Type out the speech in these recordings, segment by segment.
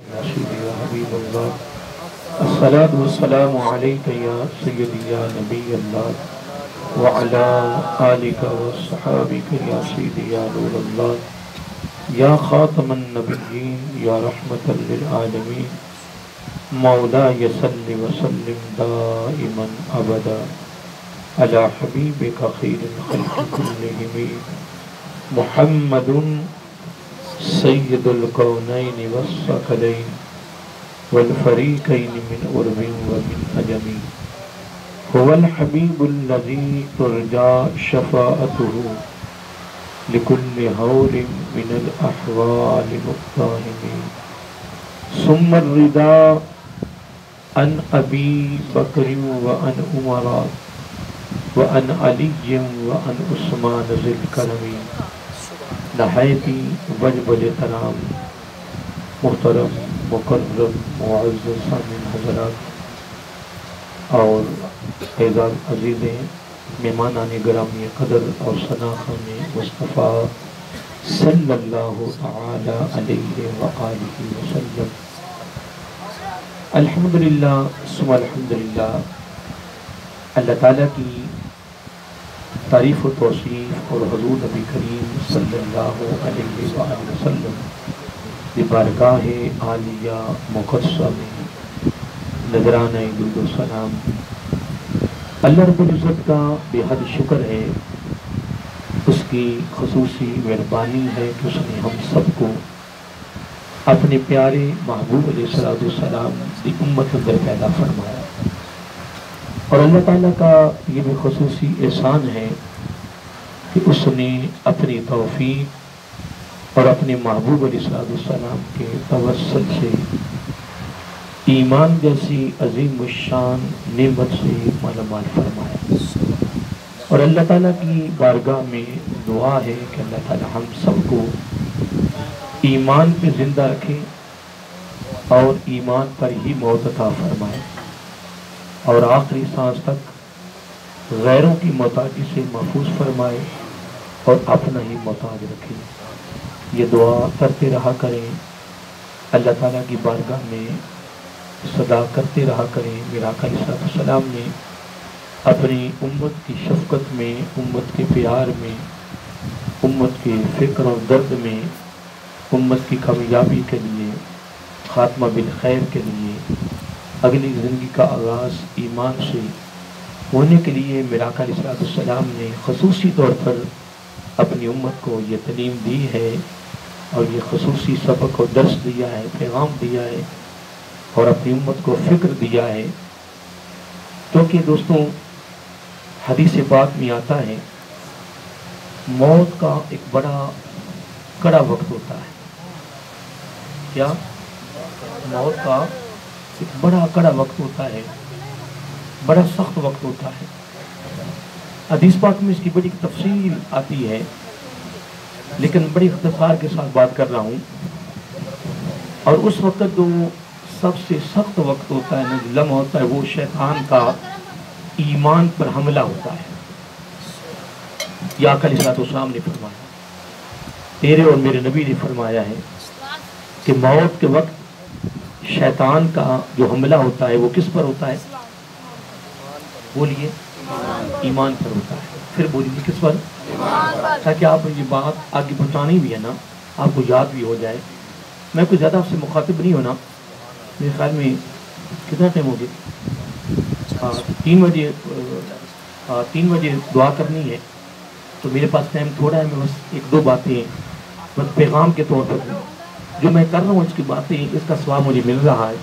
يا سيدي يا حبيب الله الصلاة والسلام عليك يا سيدي يا نبي الله وعلى آلك وصحابك يا سيدي يا نور الله يا خاتم النبيين يا رحمة للعالمين مولاي صل وسلم دائما أبدا على حبيبك خير الخلق كلهم محمد سید الکونین والثقلین والفریقین من عرب ومن عجم هو الحبیب الذی ترجى شفاعته لكل هول من الأحوال مقتحم ثم الرضا عن أبي بكر وعن عمر وعن علي وعن عثمان ذي الكرم نہایتی وجب الاحترام محترم مکرم معزز سامعین حضرات اور اعزاز عزیز مہمانان گرامی قدر اور شناخت مصطفیٰ صلی اللہ تعالی علیہ وآلہ وسلم الحمدللہ ثم الحمدللہ اللہ تعالیٰ کی تعریف و توصیف اور حضور نبی کریم صلی اللہ علیہ وآلہ وسلم کی بارگاہ عالیہ مقدسہ میں نذرانہ درود و سلام اللہ رب العزت کا بے حد شکر ہے، اس کی خصوصی مہربانی ہے کہ اس نے ہم سب کو اپنے پیارے محبوب علیہ السلام کی امت اندر پیدا فرمایا، اور اللہ تعالیٰ کا یہ بھی خصوصی احسان ہے کہ اس نے اپنی توفیق اور اپنے محبوب علیہ السلام کے توسل سے ایمان جیسی عظیم الشان نعمت سے مالا مال فرمایا، اور اللہ تعالیٰ کی بارگاہ میں دعا ہے کہ اللہ تعالیٰ ہم سب کو ایمان پہ زندہ رکھے اور ایمان پر ہی موت عطا فرمائے، اور آخری سانس تک غیروں کی محتاجی سے محفوظ فرمائے اور اپنا ہی محتاج رکھے۔ یہ دعا کرتے رہا کریں، اللہ تعالیٰ کی بارگاہ میں صدا کرتے رہا کریں۔ میرا آقا علیہ السلام نے اپنی امت کی شفقت میں، امت کے پیار میں، امت کے فکر اور درد میں، امت کی کامیابی کے لیے، خاتمہ بالخیر کے لیے، اگلی زندگی کا آغاز ایمان سے ہونے کے لیے میرا آقا علیہ السلام نے خصوصی طور پر اپنی امت کو یہ تعلیم دی ہے، اور یہ خصوصی سبق اور درس دیا ہے، پیغام دیا ہے، اور اپنی امت کو فکر دیا ہے۔ کیونکہ دوستوں حدیث پاک میں آتا ہے موت کا ایک بڑا کڑا وقت ہوتا ہے۔ کیا؟ موت کا ایک بڑا کڑا وقت ہوتا ہے، بڑا سخت وقت ہوتا ہے۔ حدیث پاک میں اس کی بڑی تفصیل آتی ہے، لیکن بڑی اختصار کے ساتھ بات کر رہا ہوں۔ اور اس وقت جو سب سے سخت وقت ہوتا ہے، جو لمحہ ہوتا ہے، وہ شیطان کا ایمان پر حملہ ہوتا ہے۔ یا آقا علیہ السلام نے فرمایا، تیرے اور میرے نبی نے فرمایا ہے کہ موت کے وقت شیطان کا جو حملہ ہوتا ہے وہ کس پر ہوتا ہے؟ بولیے، ایمان پر ہوتا ہے۔ پھر بولیے کس پر؟ تاکہ آپ یہ بات آگے پہنچانی بھی ہے نا، آپ کو یاد بھی ہو جائے۔ میں کوئی زیادہ آپ سے مخاطب نہیں ہونا، میرے خیال میں کتنا ٹائم ہو گیا؟ 3 بجے دعا کرنی ہے، تو میرے پاس ٹائم تھوڑا ہے۔ میں بس 1-2 باتیں بس پیغام کے طور پر جو میں کر رہا ہوں، اس کی باتیں، اس کا ثواب مجھے مل رہا ہے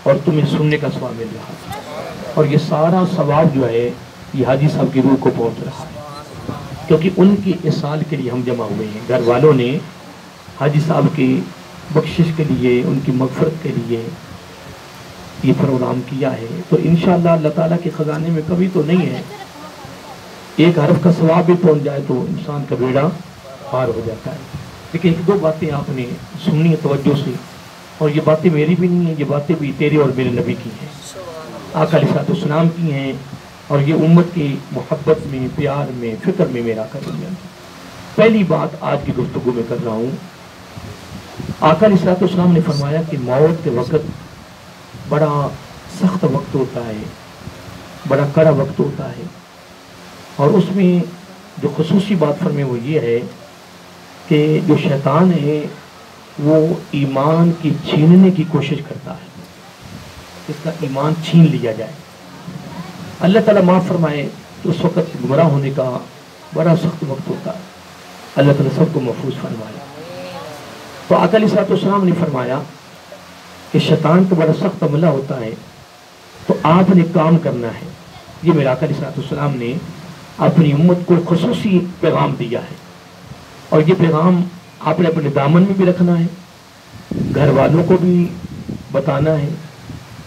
اور تمہیں سننے کا ثواب مل رہا ہے، اور یہ سارا ثواب جو ہے یہ حاجی صاحب کی روح کو پہنچ رہا ہے، کیونکہ ان کی اصال کے لیے ہم جمع ہوئے ہیں۔ گھر والوں نے حاجی صاحب کی بخشش کے لیے، ان کی مغفرت کے لیے یہ پروگرام کیا ہے، تو انشاءاللہ اللہ تعالیٰ کے خزانے میں کبھی تو نہیں ہے ایک حرف کا ثواب بھی پہنچ جائے تو انسان کا بیڑا پار ہو جاتا ہے۔ لیکن 1-2 باتیں آپ نے سننی ہے توجہ سے، اور یہ باتیں میری بھی نہیں ہیں، یہ باتیں بھی تیرے اور میرے نبی کی ہیں، آقا علیہ السلام کی ہیں، اور یہ امت کی محبت میں، پیار میں، فکر میں میرا کر دیا۔ پہلی بات آج کی گفتگو میں کر رہا ہوں آقا علیہ السلام نے فرمایا کہ موت کے وقت بڑا سخت وقت ہوتا ہے، بڑا کڑا وقت ہوتا ہے، اور اس میں جو خصوصی بات فرمائے وہ یہ ہے کہ جو شیطان ہے وہ ایمان کی چھیننے کی کوشش کرتا ہے، اس کا ایمان چھین لیا جائے۔ اللہ تعالیٰ معاف فرمائے تو اس وقت گمراہ ہونے کا بڑا سخت وقت ہوتا ہے، اللہ تعالیٰ سب کو محفوظ فرمائے۔ تو آقا علیہ السلام نے فرمایا کہ شیطان کا بڑا سخت حملہ ہوتا ہے، تو آپ نے کام کرنا ہے۔ یہ میرے آقا علیہ السلام نے اپنی امت کو خصوصی پیغام دیا ہے، اور یہ پیغام آپ نے اپنے دامن میں بھی رکھنا ہے، گھر والوں کو بھی بتانا ہے،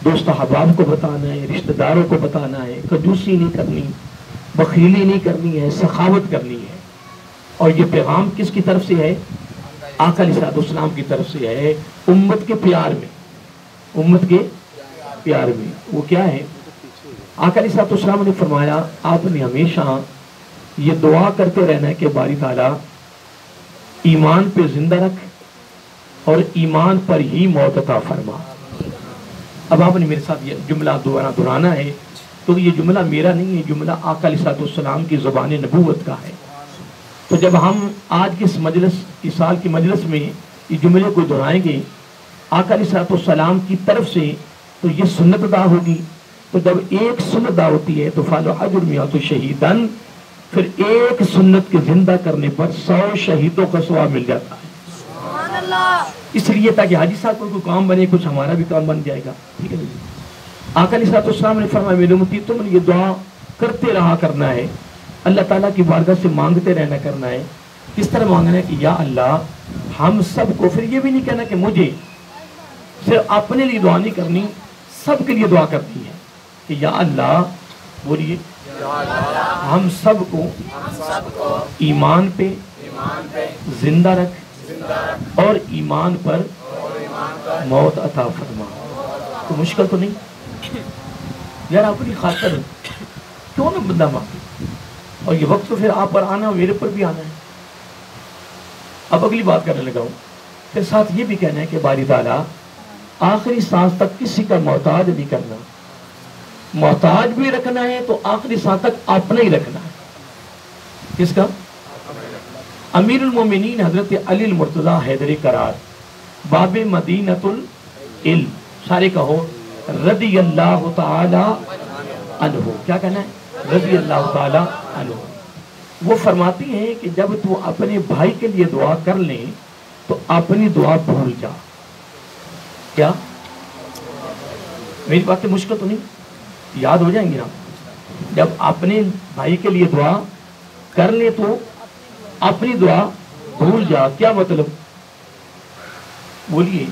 دوست احباب کو بتانا ہے، رشتہ داروں کو بتانا ہے، کنجوسی نہیں کرنی، بخیلی نہیں کرنی ہے، سخاوت کرنی ہے۔ اور یہ پیغام کس کی طرف سے ہے؟ آقا علیہ السلام کی طرف سے ہے، امت کے پیار میں، امت کے پیار میں۔ وہ کیا ہے؟ آقا علیہ السلام نے فرمایا آپ نے ہمیشہ یہ دعا کرتے رہنا ہے کہ باری تعالیٰ ایمان پہ زندہ رکھ اور ایمان پر ہی موت عطا فرما۔ اب آپ نے میرے ساتھ یہ جملہ دہرانا ہے، تو یہ جملہ میرا نہیں ہے، جملہ آقا علیہ السلام کی زبان نبوت کا ہے۔ تو جب ہم آج کی اس سال کی مجلس میں یہ جملے کو دہرائیں گے آقا علیہ السلام کی طرف سے، تو یہ سنت ادا ہوگی۔ تو جب ایک سنت ادا ہوتی ہے تو فالو اجر میات شہیدن، پھر ایک سنت کے زندہ کرنے پر 100 شہیدوں کا ثواب مل جاتا ہے۔ سبحان اللہ۔ اس لیے تاکہ حاجی صاحب کو کوئی کام بنے، کچھ ہمارا بھی کام بن جائے گا، ٹھیک ہے جی۔ آقا علیہ السلام نے فرمایا میرے امتی تم نے یہ دعا کرتے رہا کرنا ہے، اللہ تعالیٰ کی بارگاہ سے مانگتے رہنا کرنا ہے۔ کس طرح مانگنا ہے کہ یا اللہ ہم سب کو، پھر یہ بھی نہیں کہنا کہ مجھے صرف اپنے لیے دعا نہیں کرنی، سب کے لیے دعا کرنی ہے کہ یا اللہ، بولیے، ہم سب کو ایمان پہ زندہ رکھ اور ایمان پر موت عطا فرما۔ تو مشکل تو نہیں یار، اپنی خاطر کیوں نہ بندہ مانگے، اور یہ وقت تو پھر آپ پر آنا، میرے پر بھی آنا ہے۔ اب اگلی بات کرنے لگا ہوں، پھر ساتھ یہ بھی کہنا ہے کہ باری تعالیٰ آخری سانس تک کسی کا محتاج نہیں کرنا، محتاج بھی رکھنا ہے تو آخری سانس تک اپنا ہی رکھنا ہے۔ کس کا؟ امیر المومنین حضرت علی المرتضی حیدری قرار، باب مدینۃ العلم، سارے کہو رضی اللہ تعالی عنہ۔ کیا کہنا ہے؟ رضی اللہ تعالی عنہ۔ وہ فرماتی ہیں کہ جب تو اپنے بھائی کے لیے دعا کر لیں تو اپنی دعا بھول جا۔ کیا میری باتیں مشکل تو نہیں؟ یاد ہو جائیں گی نا؟ جب اپنے بھائی کے لیے دعا کر لیں تو اپنی دعا بھول جا۔ کیا مطلب؟ بولیے،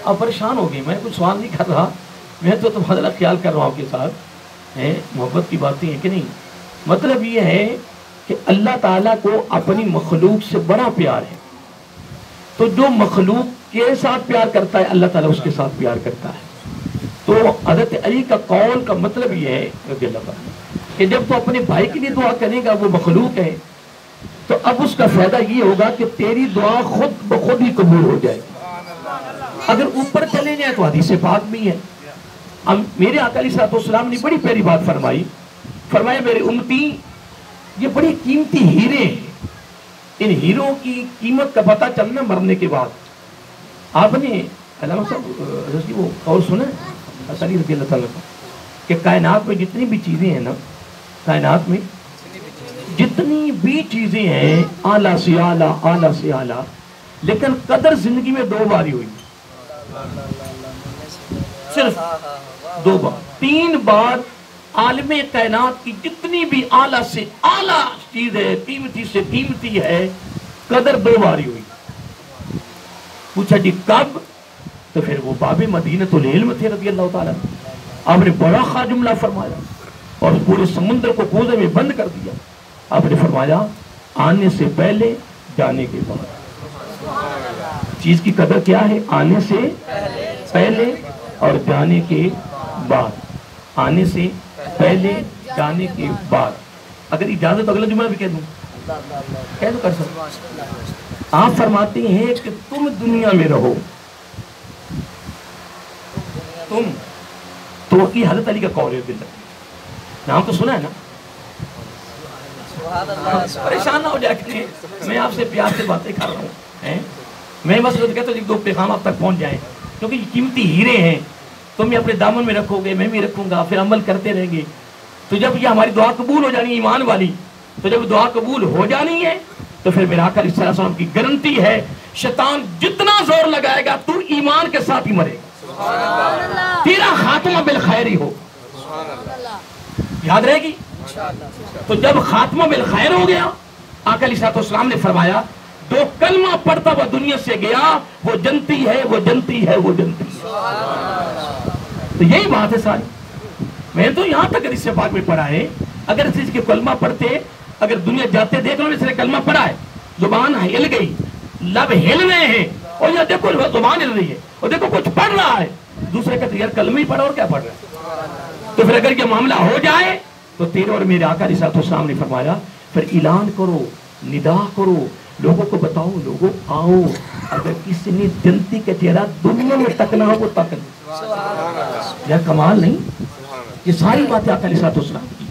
آپ پریشان ہو گئی، میں کچھ سوال نہیں کر رہا، میں تو تمہارا خیال کر رہا ہوں آپ کے ساتھ، محبت کی باتیں ہیں کہ نہیں؟ مطلب یہ ہے کہ اللہ تعالیٰ کو اپنی مخلوق سے بڑا پیار ہے، تو جو مخلوق کے ساتھ پیار کرتا ہے اللہ تعالیٰ اس کے ساتھ پیار کرتا ہے۔ تو حضرت علی کا قول کا مطلب یہ ہے رضی اللہ عنہ کہ جب تو اپنے بھائی کے لیے دعا کرے گا، وہ مخلوق ہے، تو اب اس کا فائدہ یہ ہوگا کہ تیری دعا خود بخود ہی قبول ہو جائے گی۔ اگر اوپر چلے جائیں تو حدیث پاک میں ہے۔ میرے آقا علیہ السلام نے بڑی پیاری بات فرمائی، فرمایا میرے امتی یہ بڑی قیمتی ہیرے ہیں، ان ہیروں کی قیمت کا پتہ چلنا مرنے کے بعد۔ آپ نے علامہ صاحب وہ قول سنا ہے علی رضی اللہ تعالیٰ کا کہ کائنات میں جتنی بھی چیزیں ہیں نا، کائنات میں جتنی بھی چیزیں ہیں اعلیٰ سے اعلیٰ، اعلیٰ سے اعلیٰ، لیکن قدر زندگی میں 2 بار ہی ہوئی، صرف 2 بار۔ 3 بار عالم کائنات کی جتنی بھی اعلیٰ سے اعلیٰ چیز ہے، قیمتی سے قیمتی ہے، قدر 2 بار ہی ہوئی۔ پوچھا جی کب؟ تو پھر وہ باب مدینۃ العلم تھے رضی اللہ تعالیٰ۔ آپ نے بڑا خا جملہ فرمایا اور پورے سمندر کو کوزے میں بند کر دیا۔ آپ نے فرمایا آنے سے پہلے، جانے کے بعد۔ چیز کی قدر کیا ہے؟ آنے سے پہلے اور جانے کے بعد۔ آنے سے پہلے، جانے کے بعد۔ اگر اجازت اگلا جملہ بھی کہہ دوں، کہہ دوں کر سکتا آپ فرماتے ہیں کہ تم دنیا میں رہو، تم تو یہ حضرت علی کا قول ہے، نام تو سنا ہے نا؟ پریشان نہ ہو جائے کریں، میں آپ سے پیار سے باتیں کر رہا ہوں، میں بس کہتا ہوں ایک دو پیغام آپ تک پہنچ جائیں، کیونکہ یہ قیمتی ہیرے ہیں، تم یہ اپنے دامن میں رکھو گے، میں بھی رکھوں گا، پھر عمل کرتے رہیں گے، تو جب یہ ہماری دعا قبول ہو جانی ہے ایمان والی، تو جب دعا قبول ہو جانی ہے تو پھر میرا آقا علیہ السلام کی گارنٹی ہے، شیطان جتنا زور لگائے گا تو ایمان کے ساتھ ہی مرے گا، تیرا خاتمہ بالخیر ہی ہو، یاد رہے گی؟ تو جب خاتمہ بالخیر ہو گیا، آقا علیہ السلام نے فرمایا جو کلمہ پڑھتا وہ دنیا سے گیا وہ جنتی ہے، وہ جنتی ہے، وہ جنتی ہے۔ تو یہی بات ہے ساری، میں تو یہاں تک حدیث پاک میں پڑھا ہے، اگر اس چیز کے کلمہ پڑھتے، اگر دنیا جاتے دیکھ لو اس نے کلمہ پڑھا ہے، زبان ہل گئی، لب ہل رہے ہیں، اور یہ دیکھو زبان ہل رہی ہے، اور دیکھو کچھ پڑھ رہا ہے، دوسرے کہتے ہیں یار کلمہ ہی پڑھا اور کیا پڑھ رہا ہے؟ تو پھر اگر یہ معاملہ ہو جائے تو تیرے اور میرے آقا علیہ السلام نے فرمایا پھر اعلان کرو، ندا کرو، لوگوں کو بتاؤ، لوگوں آؤ، اگر کسی نے جنتی کا چہرہ دنیا میں تکنا ہو وہ تک یا کمال نہیں؟ یہ ساری باتیں آقا علیہ السلام کی۔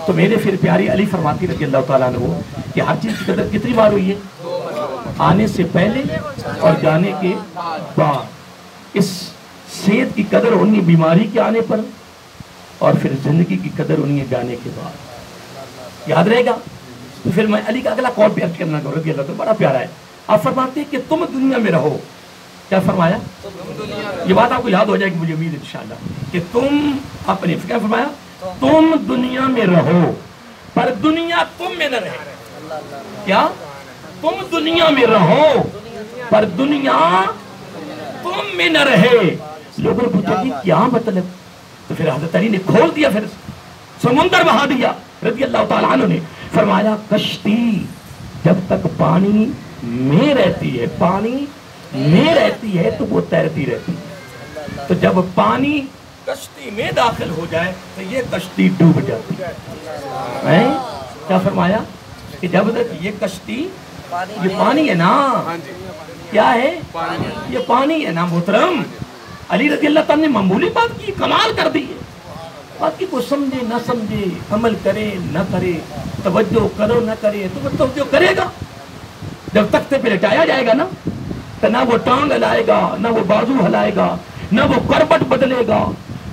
تو میرے پھر پیاری علی فرماتی رضی اللہ تعالیٰ عنہ کہ ہر چیز کی قدر کتنی بار ہوئی ہے؟ آنے سے پہلے اور جانے کے بعد۔ اس صحت کی قدر ہونی بیماری کے آنے پر، اور پھر زندگی کی قدر ہونی ہے جانے کے بعد، یاد رہے گا؟ تو پھر میں علی کا اگلا قول پیش کرنا رضی اللہ تو بڑا پیارا ہے، آپ فرماتے ہیں کہ تم دنیا میں رہو، کیا فرمایا؟ یہ بات آپ کو یاد ہو جائے گی مجھے امید انشاءاللہ، کہ تم اپنے کیا فرمایا؟ تم دنیا میں رہو پر دنیا تم میں نہ رہے، کیا؟ تم دنیا میں رہو پر دنیا تم میں نہ رہے۔ لوگوں نے پوچھا کہ کیا مطلب؟ تو پھر حضرت علی نے کھول دیا، پھر سمندر بہا دیا رضی اللہ تعالیٰ عنہ نے، فرمایا کشتی جب تک پانی میں رہتی ہے، پانی میں رہتی ہے تو وہ تیرتی رہتی ہے، تو جب پانی کشتی میں داخل ہو جائے تو یہ کشتی ڈوب جاتی ہے۔ کیا فرمایا؟ کہ جب تک یہ کشتی، یہ پانی ہے نا، کیا ہے؟ یہ پانی ہے نا محترم۔ علی رضی اللہ تعالیٰ نے معمولی بات کی، کمال کر دی ہے، باقی کو سمجھے نہ سمجھے، عمل کرے نہ کرے، توجہ کرو نہ کرے، تو وہ توجہ کرے گا جب تختے پہ لٹایا جائے گا نا، تو نہ وہ ٹانگ ہلائے گا، نہ وہ بازو ہلائے گا، نہ وہ کربٹ بدلے گا،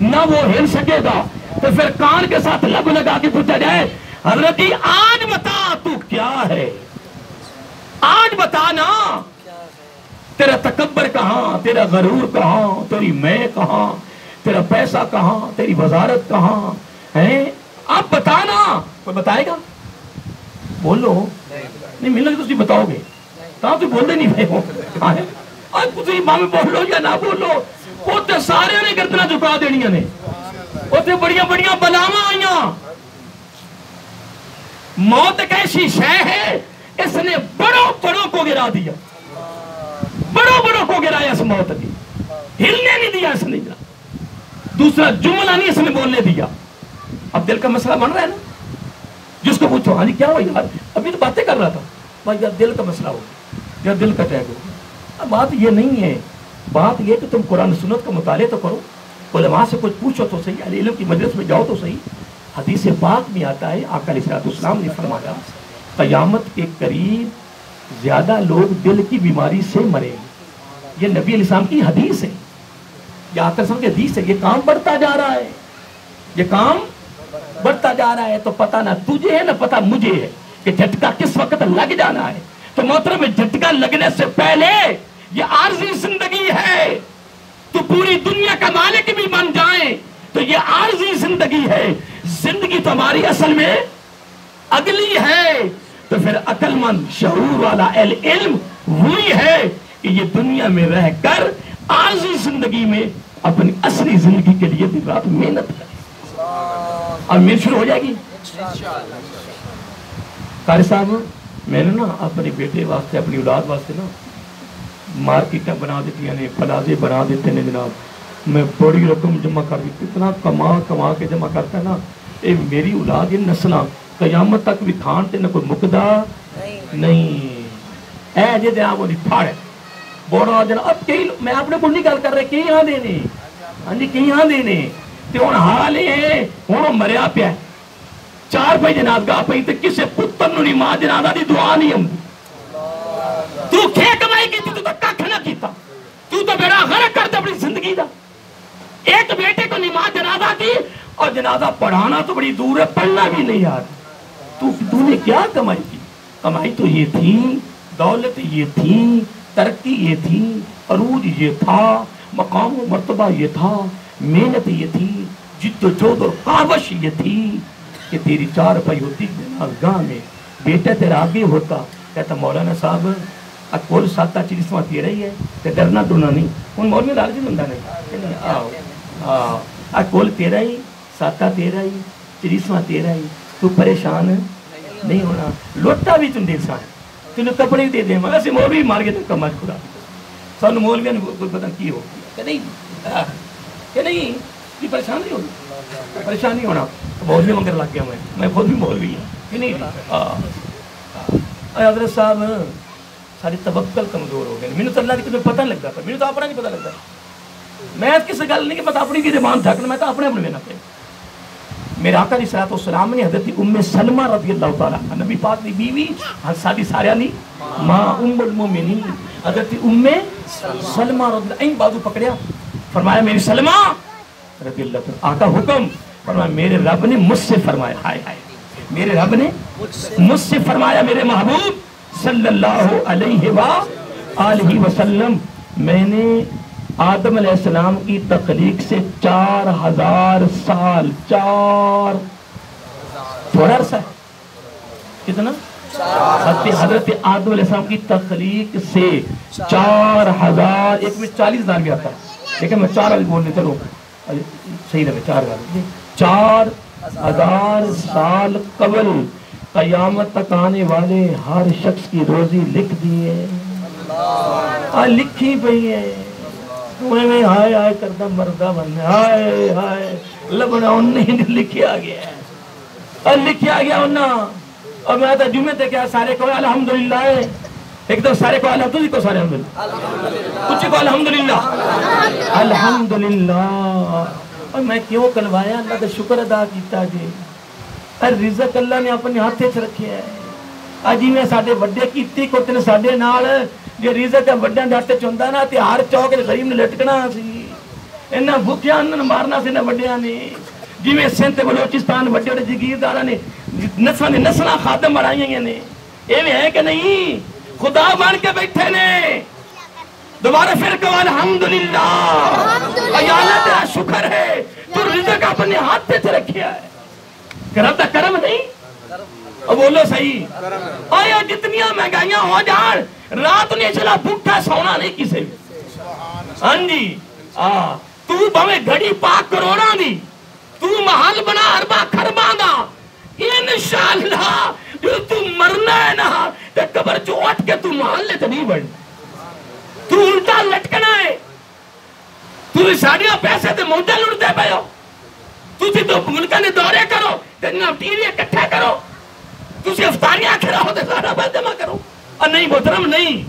نہ وہ ہل سکے گا، تو پھر کان کے ساتھ لب لگا کے پوچھا جائے حضرت آج بتا تو کیا ہے، آج بتا نا، تیرا تکبر کہاں، تیرا غرور کہاں، تیری میں کہاں، تیرا پیسہ کہاں، تیری وزارت کہاں ہے، آپ بتانا۔ کوئی بتائے گا؟ بولو، نہیں ملنے تو بتاؤ گے، تو بولتے نہیں بھائی ہو، آج کچھ ماں میں بولو یا نہ بولو، وہ سارے نے گردنا جھکا دینی نے، وہ بڑیاں بڑیاں بلاواں آئیاں۔ موت ایک ایسی شے ہے، اس نے بڑوں بڑوں کو گرا دیا، بڑوں بڑوں کو گرایا اس موت نے، ہلنے نہیں دیا اس نے، دوسرا جملہ نہیں اس نے بولنے دیا۔ اب دل کا مسئلہ بن رہا ہے نا، جس کو پوچھو ہاں جی کیا ہوا یار، ابھی تو باتیں کر رہا تھا، بھائی یار دل کا مسئلہ ہو یا دل کا ٹیگ ہو۔ اب بات یہ نہیں ہے، بات یہ کہ تم قرآن سنت کا مطالعہ تو کرو، علماء سے کچھ پوچھو تو صحیح، اہل علم کی مجلس میں جاؤ تو صحیح۔ حدیث پاک میں آتا ہے، آقا علیہ السلام نے فرمایا قیامت کے قریب زیادہ لوگ دل کی بیماری سے مریں گے، یہ نبی علیہ السلام کی حدیث ہے، یہ آقا صلی اللہ علیہ وسلم کی حدیث ہے۔ یہ کام بڑھتا جا رہا ہے، یہ کام بڑھتا جا رہا ہے، تو پتہ نہ تجھے ہے نہ پتہ مجھے ہے کہ جھٹکا کس وقت لگ جانا ہے۔ تو محترم جھٹکا لگنے سے پہلے یہ عارضی زندگی ہے، تو پوری دنیا کا مالک بھی بن جائیں تو یہ عارضی زندگی ہے، زندگی تو ہماری اصل میں اگلی ہے۔ تو پھر عقل مند شعور والا اہل علم وہی ہے کہ یہ دنیا میں رہ کر عارضی زندگی میں اپنی اصلی زندگی کے لیے دن رات محنت کرے۔ اب میری شروع ہو جائے گی قاری صاحب، میں نے نا اپنے بیٹے واسطے، اپنی اولاد واسطے نا مارکیٹیں بنا دیتی ہیں، پلازے بنا دیتے ہیں جناب، میں بڑی رقم جمع کر دیتی، اتنا کما کے جمع کرتا ہے نا، اے میری اولاد یہ نسلیں قیامت تک بھی کھان تے نہ کوئی مقدہ نہیں، اے جی جناب وہ پھاڑ بوڑا جناب اب کئی میں اپنے کو نہیں گل کر رہے کئی آدھے نے ہاں جی کئی آدھے نے تے ہن حال یہ ہے ہن مریا پیا 4 بھائی جنازگاہ پئی تے کسے پتر نوں نہیں ماں جنازہ دی دعا نہیں ہوندی تو کھے کمائی کی تو ککھ نہ کیتا تو بیڑا غرق کرتا اپنی زندگی دا ایک بیٹے کو نماز جنازہ دی اور جنازہ پڑھانا تو بڑی دور ہے پڑھنا بھی نہیں یاد تو نے کیا کمائی کی کمائی تو یہ تھی دولت یہ تھی ترقی یہ تھی عروج یہ تھا مقام و مرتبہ یہ تھا محنت یہ تھی جد و جہد اور کاوش یہ تھی کہ تیری 4 پائی ہوتی جنازگاہ میں بیٹا تیرا آگے ہوتا کہتا مولانا صاحب اکول ساتا چریسواں تیرا ہی ہے تے ڈرنا ڈرنا نہیں ان مولوی لال جی بندہ نہیں آؤ اکول تیرا ہی ساتا تیرا ہی چریسواں تیرا ہی تو پریشان نہیں ہونا لوٹا بھی تم دے سان تینوں کپڑے دے دیں مگر سے مولوی مار کے تو کمال خدا سانو مولوی نے کوئی پتہ کی ہو کہ نہیں یہ پریشان نہیں ہونا پریشان نہیں ہونا مولوی مگر لگ گیا میں خود بھی مولوی ہوں کہ نہیں حضرت صاحب ساری توکل کمزور ہو گئے مینوں تو اللہ کی پتہ نہیں لگتا مینوں تو اپنا نہیں پتہ لگتا میں کسی گل نہیں کہ پتہ اپنی کی زبان تھکنا میں تو اپنے لینا پہ میرے آقا علیہ الصلوۃ والسلام نے حضرت ام سلمہ رضی اللہ تعالیٰ نبی پاک کی بیوی ساری سارے نہیں ماں ام المومنین حضرت ام سلمہ رضی اللہ بازو پکڑیا فرمایا میری سلمہ رضی اللہ تعالیٰ آقا حکم فرمایا میرے رب نے مجھ سے فرمایا ہائے ہائے میرے رب نے مجھ سے فرمایا میرے محبوب صلی اللہ علیہ وآلہ وسلم میں نے آدم علیہ السلام کی تخلیق سے 4000 سال تھوڑا عرصہ ہے کتنا حضرت آدم علیہ السلام کی تخلیق سے 4000 ایک میں 40,000 بھی آتا ہے لیکن میں 4 بولنے چلو صحیح لگے 4000 سال قبل قیامت تک آنے والے ہر شخص کی روزی لکھ دیے لکھی پئی ہے میں ہائے ہائے کردہ مردہ بننے ہائے ہائے لبنا انہیں لکھیا گیا ہے لکھیا گیا انہاں اور میں آتا جمعے تے کیا سارے کو الحمدللہ ہے ایک دو سارے کو الحمدللہ تو سارے الحمدللہ کچھ کو الحمدللہ الحمدللہ اور میں کیوں کلوایا اللہ کا شکر ادا کیتا جی رزق اللہ نے اپنے ہاتھے سے رکھے ہے آجی میں ساڑھے بڑے کیتی کو تنے ساڑھے نال جو رزق بڑے ہاتھے چوندہ نا تے ہر چوک غریب نے لٹکنا سی انہاں بھوکیا انہاں مارنا سی نہ بڑیاں نے جی میں سنت بلوچستان بڑے بڑے جگیرداراں نے نسلاں خادم بنائیاں نے یہ ہے کہ نہیں خدا بن کے بیٹھے نے دوبارہ پھر کہو الحمدللہ یا اللہ تیرا شکر ہے تو رزق اپنے ہاتھ سے رکھیا ہے کرم تا کرم نہیں اب بولو صحیح آیا جتنیاں مہنگائیاں ہو جان رات نے چلا بھوکا سونا نہیں کسے بھی ہاں جی تو بھویں گھڑی پاک کروڑاں دی تو محل بنا اربا کھرباں دا انشاءاللہ جو تو مرنا ہے نا تے قبر چو اٹھ کے تو محل لے تو نہیں بڑھ تو الٹا لٹکنا ہے تو ساڑیاں پیسے تے موجہ لڑتے پہ ہو تُسی تو ملکہ نے دورے کرو تینا ٹیوی اکٹھا کرو تُسی افطاریاں کھڑا ہو تے سارا بات جمع کرو اور نہیں محترم نہیں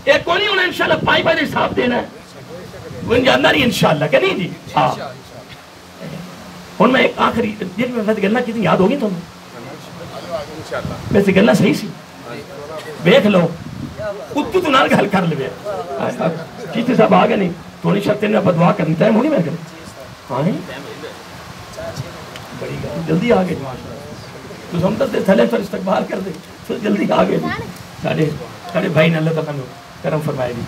ایک کونی انہیں انشاءاللہ پائی پائی دے حساب دینا ہے وہ ان جاندہ نہیں انشاءاللہ کہ نہیں جی ان میں ایک آخری دیکھ میں ویسے گلنا کتنی یاد ہوگی تمہیں ویسے گلنا صحیح سی بیک لو اتو تو نال گل کر لے چیتے صاحب آگے نہیں تو نہیں شرطے نے بدعا کرنی تائم ہونی میں کریں آئیں بڑی گل جلدی آگے تو سمجھتے تھے تھلے پر استقبال کر دے تو جلدی آگے ساڑھے بھائی نے اللہ تعالیٰ کرم فرمائے دی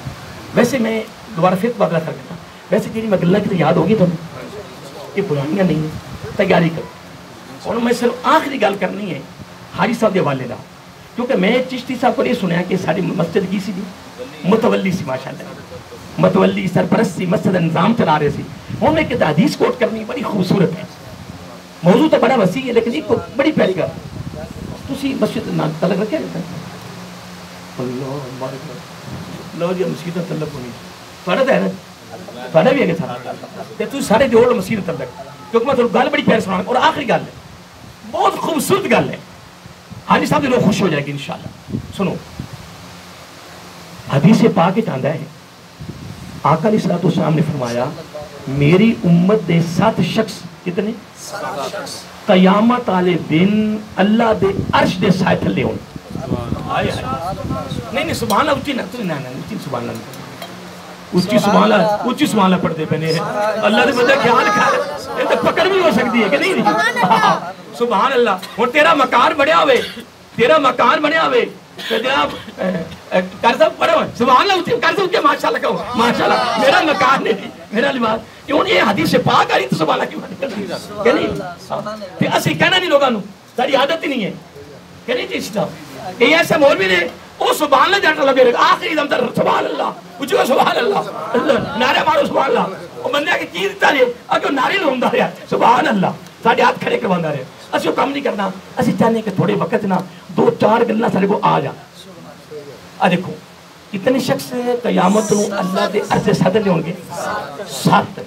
ویسے میں دوبارہ پھر بدلہ کر دیتا ویسے تیری میں گلنا کی تو یاد ہوگی تمہیں یہ پرانیاں نہیں ہیں تیاری کرو اور میں صرف آخری گل کرنی ہے حاجی صاحب دے والے دا کیونکہ میں چشتی صاحب کو یہ سنیا کہ ساری مسجد کی سی دی متولی سی ماشاءاللہ متولی سرپرست سی مسجد انظام چلا رہے سی ہوں میں کہ حدیث کوٹ کرنی بڑی خوبصورت ہے موضوع تو بڑا وسیع ہے لیکن ایک بڑی پیاری کر تسی مسجد تعلق رکھے رہتا ہے اللہ لو جی مسجد تعلق ہونی تھوڑا تو ہے نا تھوڑا بھی ہے کہ تھا تو سارے جوڑ مسجد تعلق کیونکہ میں تو گل بڑی پیاری سنانا اور آخری گل ہے بہت خوبصورت گل ہے حاجی صاحب دے لوگ خوش ہو جائے گی انشاءاللہ سنو حدیث پاک چاہتا ہے آقا علیہ الصلوۃ والسلام نے فرمایا میری امت دے 7 شخص کتنے قیامت والے دن اللہ دے عرش دے سائے تھلے ہون. نہیں سبحان اللہ اچھی نہ اچھی سبحان اللہ اچھی سبحان اللہ پڑھتے پہنے ہیں اللہ نے بندہ خیال کر یہ تو پکڑ بھی ہو سکتی ہے کہ نہیں سبحان اللہ. اور تیرا مکان بنیا ہوئے جناب کرتا پڑھو سبحان اللہ کرتا کہ ماشاءاللہ کہو ماشاءاللہ میرا مکان نہیں میرا لباس کیوں یہ حدیث پاک آ رہی تو سبحان اللہ کیوں کہ نہیں اسی کہنا نہیں لوگوں نے ساری عادت ہی نہیں ہے کہ نہیں جی صاحب یہ ایسے مولوی نے وہ سبحان اللہ جاتا لگے آخری دم تر سبحان اللہ اچھو سبحان اللہ نعرہ مارو سبحان اللہ وہ بندے کی چیز دیتا رہے اگر نعرے لوندا رہا سبحان اللہ ساڑھے ہاتھ کھڑے کروانا رہے اسی وہ کام نہیں کرنا اسی چاہنے کہ تھوڑے وقت نا 2-4 گلنا سارے کو آ جا دیکھو اتنے شخص قیامت نو اللہ دے عرض صدر لے ہوں گے 7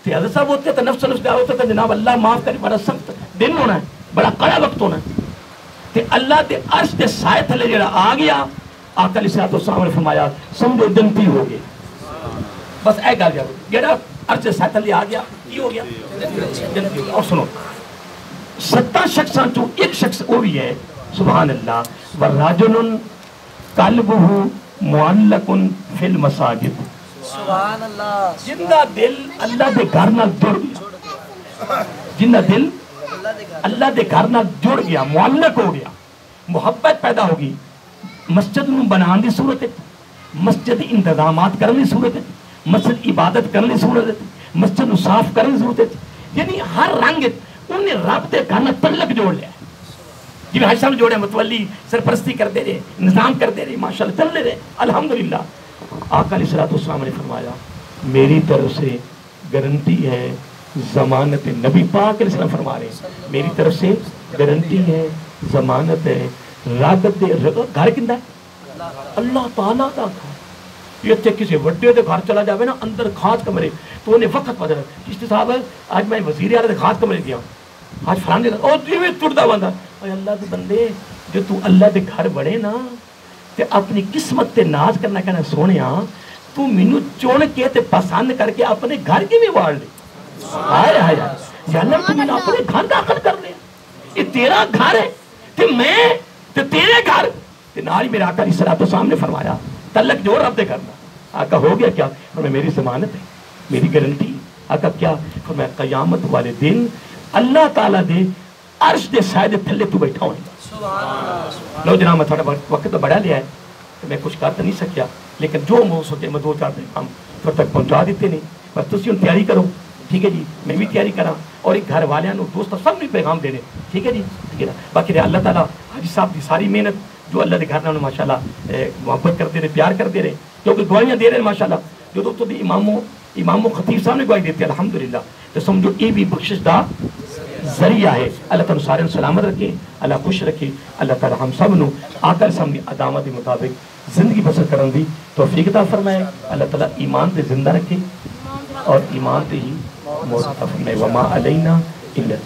تے حضرت صاحب ہوتے تو نفس دعا ہوتا تو جناب اللہ معاف کرے بڑا سخت دن ہونا ہے بڑا کڑا وقت ہونا ہے تے اللہ دے عرش دے سائے تھلے جڑا آ گیا آقا علیہ الصلوۃ والسلام نے فرمایا سمجھو جنتی ہو گئے بس اے گل جاؤ جڑا عرش دے سائے تھلے آ گیا کی ہو گیا جنتی ہو گیا. اور سنو 7 شخصاں تو ایک شخص وہ بھی ہے سبحان اللہ ورجل قلبہ معلق فی المساجد سبحان اللہ جن دا دل اللہ دے گھر نال جڑ گیا جن دا دل اللہ دے گھر نال جڑ گیا معلق ہو گیا محبت پیدا ہوگی مسجد نو بنان دی صورت ہے مسجد انتظامات کرنے دی صورت ہے مسجد عبادت کرنے دی صورت ہے مسجد نو صاف کرنے دی صورت ہے یعنی ہر رنگ انہیں رب دے گھر نال تعلق جوڑ لیا جی حاجی صاحب جوڑے متولی سرپرستی کرتے رہے نظام کرتے رہے ماشاءاللہ چلتے رہے الحمدللہ. آقا علیہ الصلوۃ والسلام نے فرمایا میری طرف سے گارنٹی ہے ضمانت نبی پاک علیہ السلام فرما رہے ہیں میری طرف سے گارنٹی ہے ضمانت ہے راگت دے گھر کندا ہے اللہ تعالیٰ کا گھر یہ کسی وڈے دے گھر چلا جاوے نا اندر خاص کمرے تو انہیں وقت پتہ ہے کشتی صاحب آج میں وزیر اعلیٰ دے خاص کمرے گیا آج فلانے او جیویں ٹردا بندہ اے اللہ دے بندے جو تو اللہ دے گھر بڑے نا تے اپنی قسمت تے ناز کرنا کہنا سونیا تو مینوں چن کے تے پسند کر کے اپنے گھر کی بھی واڑ لے ہائے ہائے یا اللہ تو مینوں اپنے گھر داخل کر لے یہ تیرا گھر ہے تے میں تے تیرے گھر تے نال میرے آقا علیہ الصلوۃ والسلام نے فرمایا تعلق جوڑ رب دے کرنا آقا ہو گیا کیا فرمایا میری ضمانت ہے میری گارنٹی آقا کیا فرمایا قیامت والے دن اللہ تعالیٰ دے عرش دے سائے دے تھلے تو بیٹھا ہونے لو جناب میں تھوڑا وقت تو بڑھا لیا ہے تو میں کچھ کر تو نہیں سکیا لیکن جو ہو سکے میں 2-4 پیغام تھوڑا تک پہنچا دیتے نہیں بس تسی ان تیاری کرو ٹھیک ہے جی میں بھی تیاری کرا اور ایک گھر والوں نو دوستوں سب نے پیغام دے رہے ٹھیک ہے جی ٹھیک ہے نا باقی اللہ تعالیٰ حاجی صاحب کی ساری محنت جو اللہ کے گھر نال ماشاءاللہ محبت کرتے رہے پیار کرتے رہے کیونکہ گواہیاں دے رہے ہیں ماشاءاللہ جو تو امام و خطیب صاحب نے گواہی دیتی ہے الحمدللہ تو سمجھو یہ بھی بخشش دا ذریعہ ہے اللہ تعالیٰ سارے سلامت رکھے اللہ خوش رکھے اللہ تعالیٰ ہم سب نو آقا سامنے عدامت مطابق زندگی بسر کرن دی توفیق عطا فرمائے اللہ تعالیٰ ایمان تے زندہ رکھے اور ایمان تے ہی موت عطا فرمائے وما علینا الا